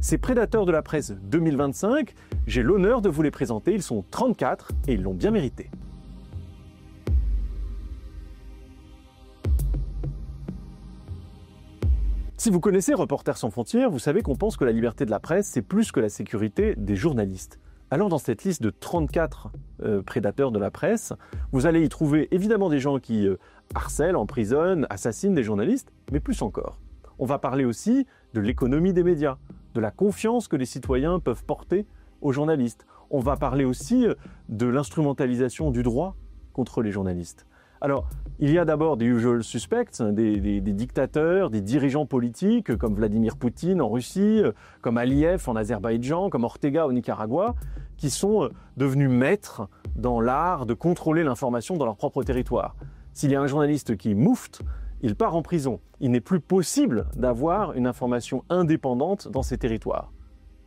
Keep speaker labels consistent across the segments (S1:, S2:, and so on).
S1: Ces prédateurs de la presse 2025, j'ai l'honneur de vous les présenter. Ils sont 34 et ils l'ont bien mérité. Si vous connaissez Reporters sans frontières, vous savez qu'on pense que la liberté de la presse, c'est plus que la sécurité des journalistes. Alors dans cette liste de 34 prédateurs de la presse, vous allez y trouver évidemment des gens qui harcèlent, emprisonnent, assassinent des journalistes, mais plus encore. On va parler aussi de l'économie des médias, de la confiance que les citoyens peuvent porter aux journalistes. On va parler aussi de l'instrumentalisation du droit contre les journalistes. Alors, il y a d'abord des usual suspects, des dictateurs, des dirigeants politiques comme Vladimir Poutine en Russie, comme Aliyev en Azerbaïdjan, comme Ortega au Nicaragua, qui sont devenus maîtres dans l'art de contrôler l'information dans leur propre territoire. S'il y a un journaliste qui moufte, il part en prison. Il n'est plus possible d'avoir une information indépendante dans ces territoires.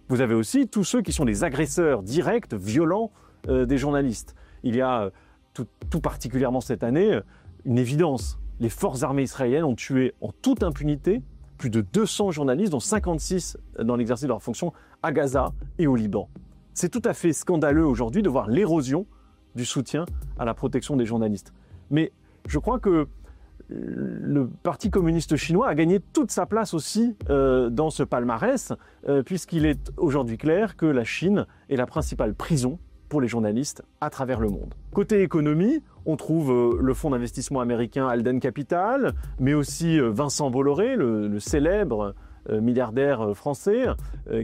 S1: Vous avez aussi tous ceux qui sont des agresseurs directs, violents des journalistes. Il y a tout particulièrement cette année une évidence. Les forces armées israéliennes ont tué en toute impunité plus de 200 journalistes, dont 56 dans l'exercice de leurs fonctions à Gaza et au Liban. C'est tout à fait scandaleux aujourd'hui de voir l'érosion du soutien à la protection des journalistes. Mais je crois que le Parti communiste chinois a gagné toute sa place aussi dans ce palmarès, puisqu'il est aujourd'hui clair que la Chine est la principale prison pour les journalistes à travers le monde. Côté économie, on trouve le fonds d'investissement américain Alden Capital, mais aussi Vincent Bolloré, le célèbre milliardaire français,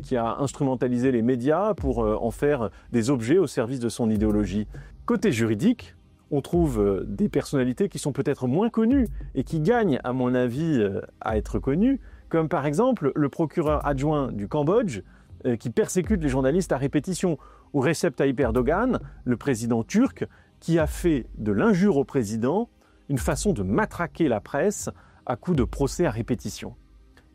S1: qui a instrumentalisé les médias pour en faire des objets au service de son idéologie. Côté juridique, on trouve des personnalités qui sont peut-être moins connues et qui gagnent, à mon avis, à être connues, comme par exemple le procureur adjoint du Cambodge, qui persécute les journalistes à répétition, ou Recep Tayyip Erdogan, le président turc, qui a fait de l'injure au président une façon de matraquer la presse à coups de procès à répétition.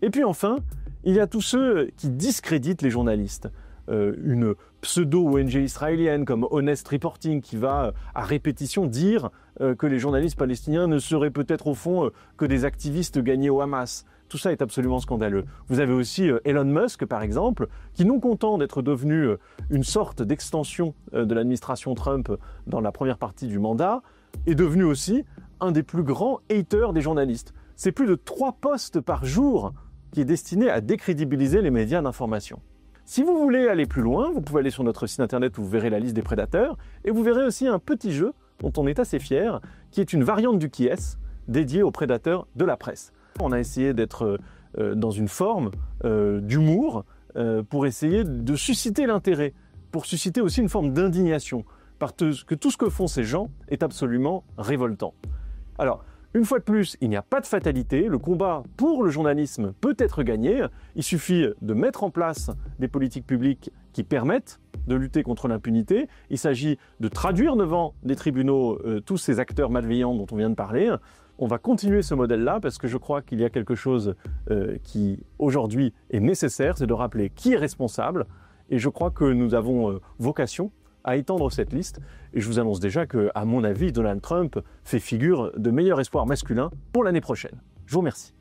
S1: Et puis enfin, il y a tous ceux qui discréditent les journalistes. Une pseudo-ONG israélienne comme Honest Reporting qui va à répétition dire que les journalistes palestiniens ne seraient peut-être au fond que des activistes gagnés au Hamas. Tout ça est absolument scandaleux. Vous avez aussi Elon Musk, par exemple, qui, non content d'être devenu une sorte d'extension de l'administration Trump dans la première partie du mandat, est devenu aussi un des plus grands haters des journalistes. C'est plus de 3 posts par jour qui est destiné à décrédibiliser les médias d'information. Si vous voulez aller plus loin, vous pouvez aller sur notre site internet où vous verrez la liste des prédateurs et vous verrez aussi un petit jeu dont on est assez fier, qui est une variante du qui est dédié aux prédateurs de la presse. On a essayé d'être dans une forme d'humour pour essayer de susciter l'intérêt, pour susciter aussi une forme d'indignation, parce que tout ce que font ces gens est absolument révoltant. Alors, une fois de plus, il n'y a pas de fatalité, le combat pour le journalisme peut être gagné, il suffit de mettre en place des politiques publiques qui permettent de lutter contre l'impunité, il s'agit de traduire devant des tribunaux tous ces acteurs malveillants dont on vient de parler. On va continuer ce modèle-là parce que je crois qu'il y a quelque chose qui aujourd'hui est nécessaire, c'est de rappeler qui est responsable, et je crois que nous avons vocation à étendre cette liste. Et je vous annonce déjà que, à mon avis, Donald Trump fait figure de meilleur espoir masculin pour l'année prochaine. Je vous remercie.